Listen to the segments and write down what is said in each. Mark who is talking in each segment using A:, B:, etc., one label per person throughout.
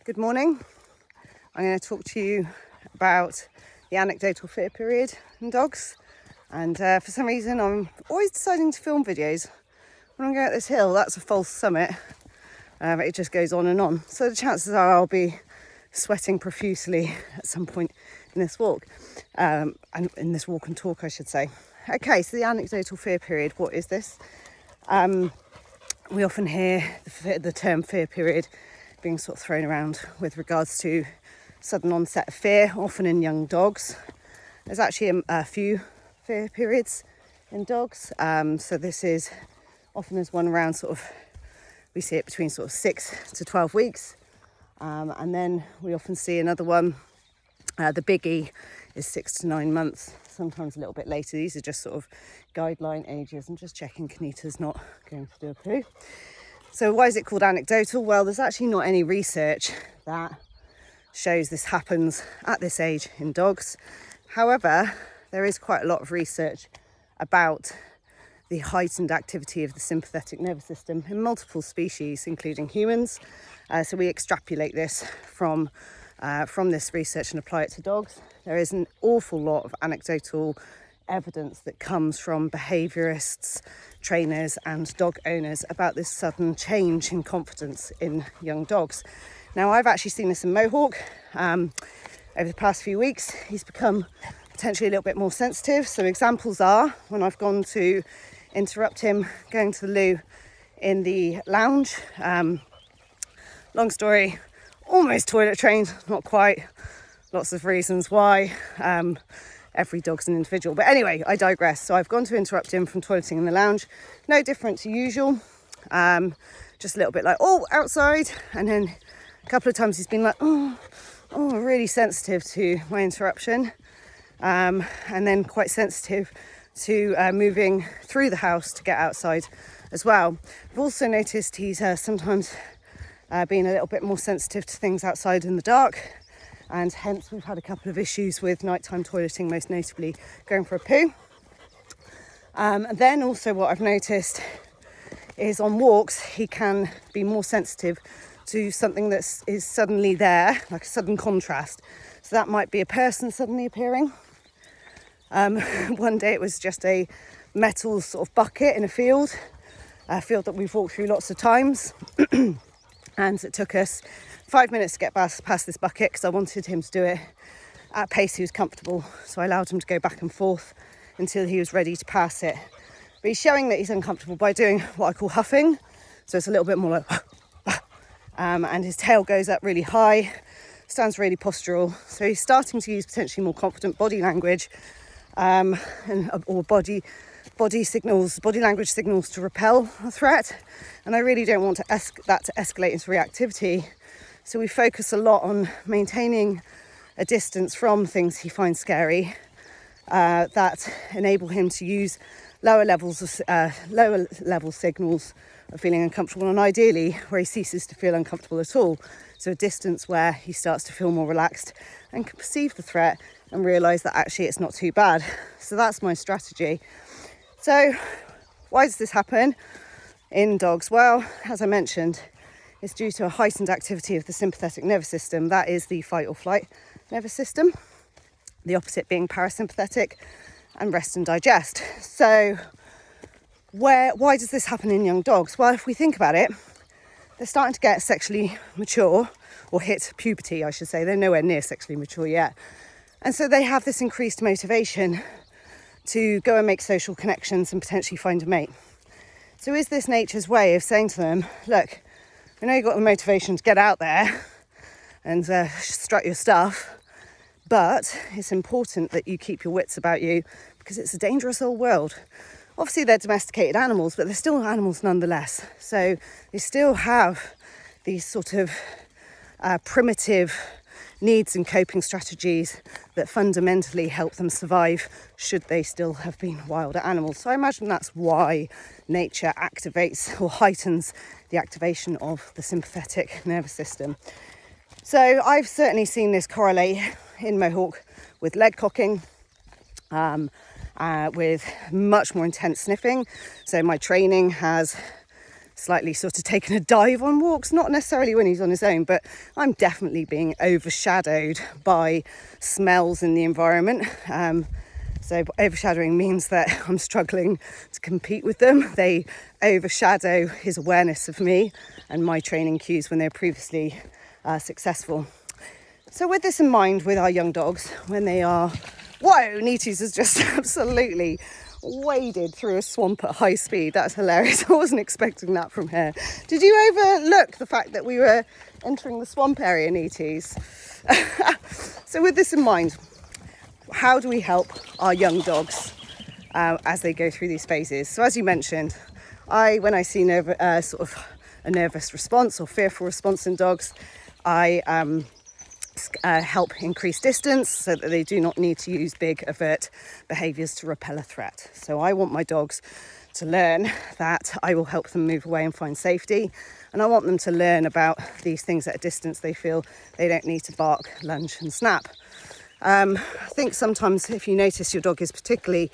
A: Good morning. I'm going to talk to you about the anecdotal fear period in dogs. And for some reason, I'm always deciding to film videos. When I'm going up this hill, that's a false summit. It just goes on and on. So the chances are I'll be sweating profusely at some point in this walk. And in this walk and talk, I should say. Okay, so the anecdotal fear period, what is this? We often hear the term fear period being sort of thrown around with regards to sudden onset of fear, often in young dogs. There's actually a few fear periods in dogs. So this is often as one around we see it between 6 to 12 weeks. And then we often see another one, the biggie is 6 to 9 months, sometimes a little bit later. These are just guideline ages. I'm just checking Kanita's not going to do a poo. So why is it called anecdotal? Well, there's actually not any research that shows this happens at this age in dogs. However, there is quite a lot of research about the heightened activity of the sympathetic nervous system in multiple species, including humans. So we extrapolate this from this research and apply it to dogs. There is an awful lot of anecdotal evidence that comes from behaviourists, trainers and dog owners about this sudden change in confidence in young dogs. Now, I've actually seen this in Mohawk over the past few weeks. He's become potentially a little bit more sensitive. So examples are when I've gone to interrupt him going to the loo in the lounge. Long story, almost toilet trained, not quite. Lots of reasons why. Every dog's an individual. But anyway, I digress. So I've gone to interrupt him from toileting in the lounge. No different to usual. Just a little bit like, oh, outside. And then a couple of times he's been like, oh, really sensitive to my interruption. And then quite sensitive to moving through the house to get outside as well. I've also noticed he's sometimes been a little bit more sensitive to things outside in the dark. And hence we've had a couple of issues with nighttime toileting, most notably going for a poo. And then also what I've noticed is on walks, he can be more sensitive to something that is suddenly there, like a sudden contrast. So that might be a person suddenly appearing. One day it was just a metal bucket in a field that we've walked through lots of times. And it took us 5 minutes to get past this bucket because I wanted him to do it at a pace he was comfortable. So I allowed him to go back and forth until he was ready to pass it. But he's showing that he's uncomfortable by doing what I call huffing. So it's a little bit more like, and his tail goes up really high, stands really postural. So he's starting to use potentially more confident body language or body language signals to repel a threat. And I really don't want that to escalate into reactivity. So we focus a lot on maintaining a distance from things he finds scary that enable him to use lower level signals of feeling uncomfortable, and ideally where he ceases to feel uncomfortable at all. So a distance where he starts to feel more relaxed and can perceive the threat and realise that actually it's not too bad. So that's my strategy. So why does this happen in dogs? Well, as I mentioned, it's due to a heightened activity of the sympathetic nervous system. That is the fight or flight nervous system. The opposite being parasympathetic and rest and digest. So why does this happen in young dogs? Well, if we think about it, they're starting to get sexually mature, or hit puberty, I should say. They're nowhere near sexually mature yet. And so they have this increased motivation to go and make social connections and potentially find a mate. So is this nature's way of saying to them, look, I know you've got the motivation to get out there and strut your stuff, but it's important that you keep your wits about you because it's a dangerous old world. Obviously, they're domesticated animals, but they're still animals nonetheless. So they still have these primitive needs and coping strategies that fundamentally help them survive should they still have been wilder animals. So I imagine that's why nature activates or heightens the activation of the sympathetic nervous system. So I've certainly seen this correlate in Mohawk with leg cocking, with much more intense sniffing. So my training has slightly sort of taken a dive on walks, not necessarily when he's on his own, but I'm definitely being overshadowed by smells in the environment. So overshadowing means that I'm struggling to compete with them. They overshadow his awareness of me and my training cues when they're previously successful. So with this in mind, with our young dogs, when they are... Whoa, Neaties has just absolutely waded through a swamp at high speed. That's hilarious. I wasn't expecting that from her. Did you overlook the fact that we were entering the swamp area, Neaties? So with this in mind, how do we help our young dogs as they go through these phases? So as you mentioned, when I see sort of a nervous response or fearful response in dogs, I help increase distance so that they do not need to use big overt behaviours to repel a threat. So I want my dogs to learn that I will help them move away and find safety, and I want them to learn about these things at a distance they feel they don't need to bark, lunge and snap. I think sometimes if you notice your dog is particularly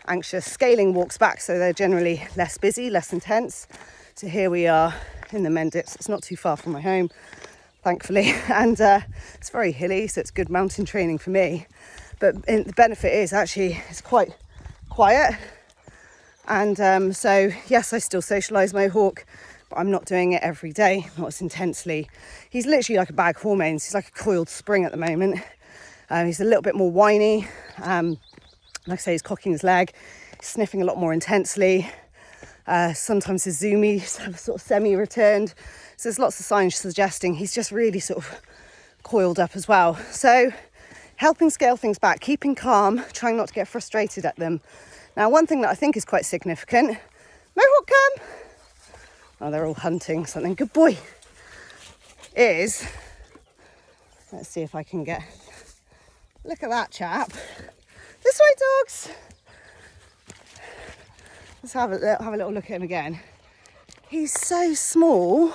A: anxious, scaling walks back, so they're generally less busy, less intense. So here we are in the Mendits. It's not too far from my home, thankfully, and it's very hilly, so it's good mountain training for me. But the benefit is actually it's quite quiet, and so yes, I still socialise my hawk, but I'm not doing it every day, not as intensely. He's literally like a bag of hormones. He's like a coiled spring at the moment. He's a little bit more whiny. Like I say, he's cocking his leg, he's sniffing a lot more intensely. Sometimes his zoomies have sort of semi-returned. So there's lots of signs suggesting he's just really sort of coiled up as well. So helping scale things back, keeping calm, trying not to get frustrated at them. Now, one thing that I think is quite significant, Mohawk, come. Oh, they're all hunting something. Good boy. Is, let's see if I can get... Look at that chap. This way, dogs. Let's have a little look at him again. He's so small.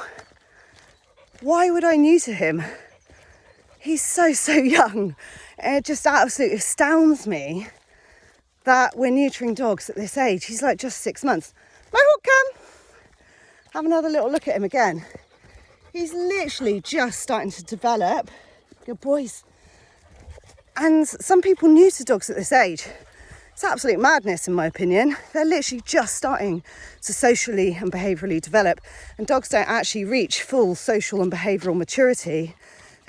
A: Why would I neuter him? He's so young. It just absolutely astounds me that we're neutering dogs at this age. He's like just 6 months. Mohawk, come. Have another little look at him again. He's literally just starting to develop. Good boys. And some people neuter dogs at this age. It's absolute madness, in my opinion. They're literally just starting to socially and behaviourally develop, and dogs don't actually reach full social and behavioural maturity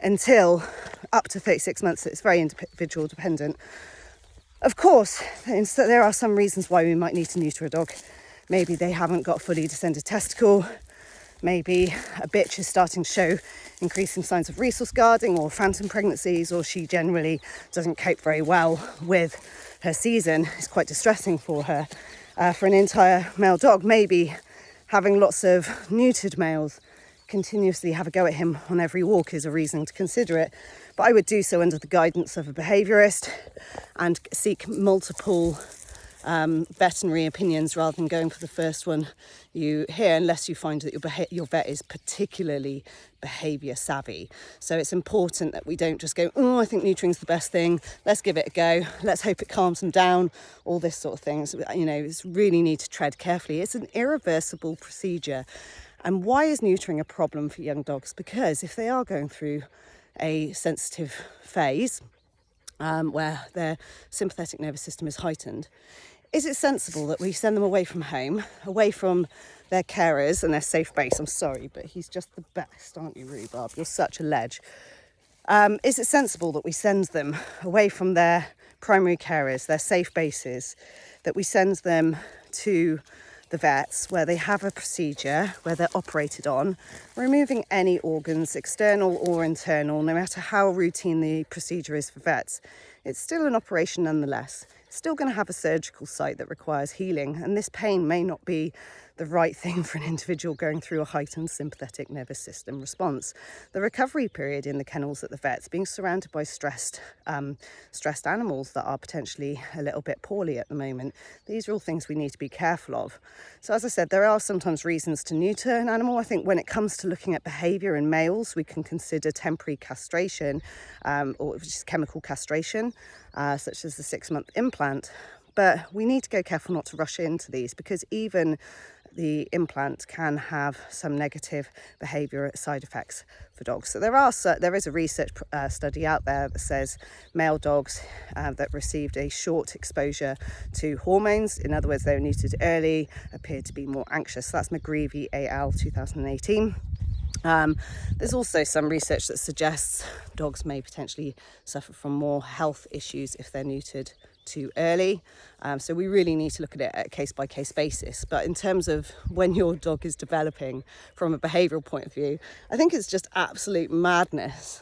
A: until up to 36 months. It's very individual dependent. Of course, there are some reasons why we might need to neuter a dog. Maybe they haven't got fully descended testicle. Maybe a bitch is starting to show increasing signs of resource guarding or phantom pregnancies, or she generally doesn't cope very well with her season. It's quite distressing for her. For an entire male dog, maybe having lots of neutered males continuously have a go at him on every walk is a reason to consider it. But I would do so under the guidance of a behaviourist and seek multiple veterinary opinions rather than going for the first one you hear, unless you find that your vet is particularly behaviour savvy. So it's important that we don't just go, oh, I think neutering's the best thing, let's give it a go, let's hope it calms them down, all this sort of things. You know, it's really need to tread carefully. It's an irreversible procedure. And why is neutering a problem for young dogs? Because if they are going through a sensitive phase where their sympathetic nervous system is heightened, is it sensible that we send them away from home, away from their carers and their safe base? I'm sorry, but he's just the best, aren't you, Rhubarb? You're such a ledge. Is it sensible that we send them away from their primary carers, their safe bases, that we send them to the vets where they have a procedure where they're operated on, removing any organs, external or internal, no matter how routine the procedure is for vets? It's still an operation nonetheless. It's still going to have a surgical site that requires healing, and this pain may not be the right thing for an individual going through a heightened sympathetic nervous system response. The recovery period in the kennels at the vets, being surrounded by stressed animals that are potentially a little bit poorly at the moment, these are all things we need to be careful of. So as I said, there are sometimes reasons to neuter an animal. I think when it comes to looking at behaviour in males, we can consider temporary castration, or just chemical castration, such as the 6-month implant. But we need to go careful not to rush into these, because even the implant can have some negative behaviour side effects for dogs. So there is a research study out there that says male dogs that received a short exposure to hormones, in other words they were neutered early, appeared to be more anxious. So that's McGreevy al. 2018. There's also some research that suggests dogs may potentially suffer from more health issues if they're neutered too early. So we really need to look at it at a case-by-case basis. But in terms of when your dog is developing from a behavioural point of view, I think it's just absolute madness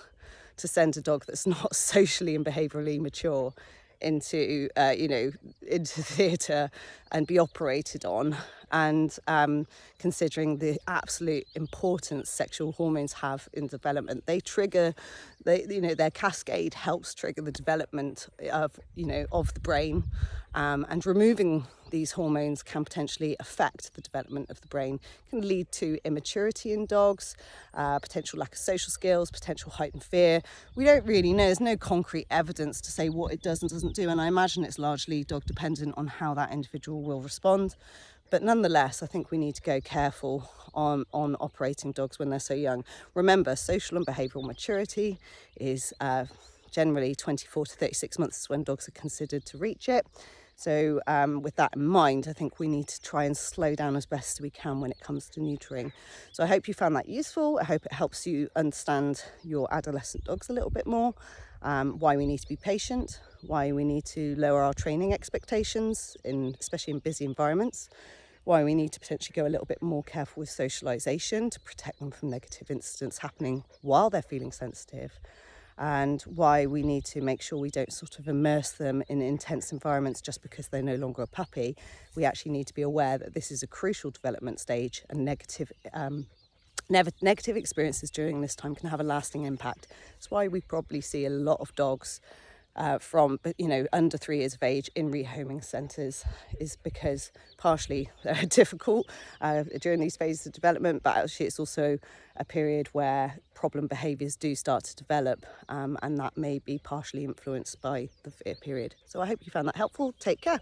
A: to send a dog that's not socially and behaviourally mature into into theatre and be operated on. And considering the absolute importance sexual hormones have in development, their cascade helps trigger the development of the brain, and removing these hormones can potentially affect the development of the brain, can lead to immaturity in dogs, potential lack of social skills, potential heightened fear. We don't really know. There's no concrete evidence to say what it does and doesn't do, and I imagine it's largely dog dependent on how that individual will respond. But nonetheless, I think we need to go careful on operating dogs when they're so young. Remember, social and behavioural maturity is generally 24 to 36 months when dogs are considered to reach it. So with that in mind, I think we need to try and slow down as best we can when it comes to neutering. So I hope you found that useful. I hope it helps you understand your adolescent dogs a little bit more, why we need to be patient, why we need to lower our training expectations, especially in busy environments, why we need to potentially go a little bit more careful with socialisation to protect them from negative incidents happening while they're feeling sensitive, and why we need to make sure we don't sort of immerse them in intense environments just because they're no longer a puppy. We actually need to be aware that this is a crucial development stage, and negative experiences during this time can have a lasting impact. That's why we probably see a lot of dogs from under 3 years of age in rehoming centres, is because partially they're difficult during these phases of development, but actually it's also a period where problem behaviours do start to develop, and that may be partially influenced by the fear period. So I hope you found that helpful. Take care.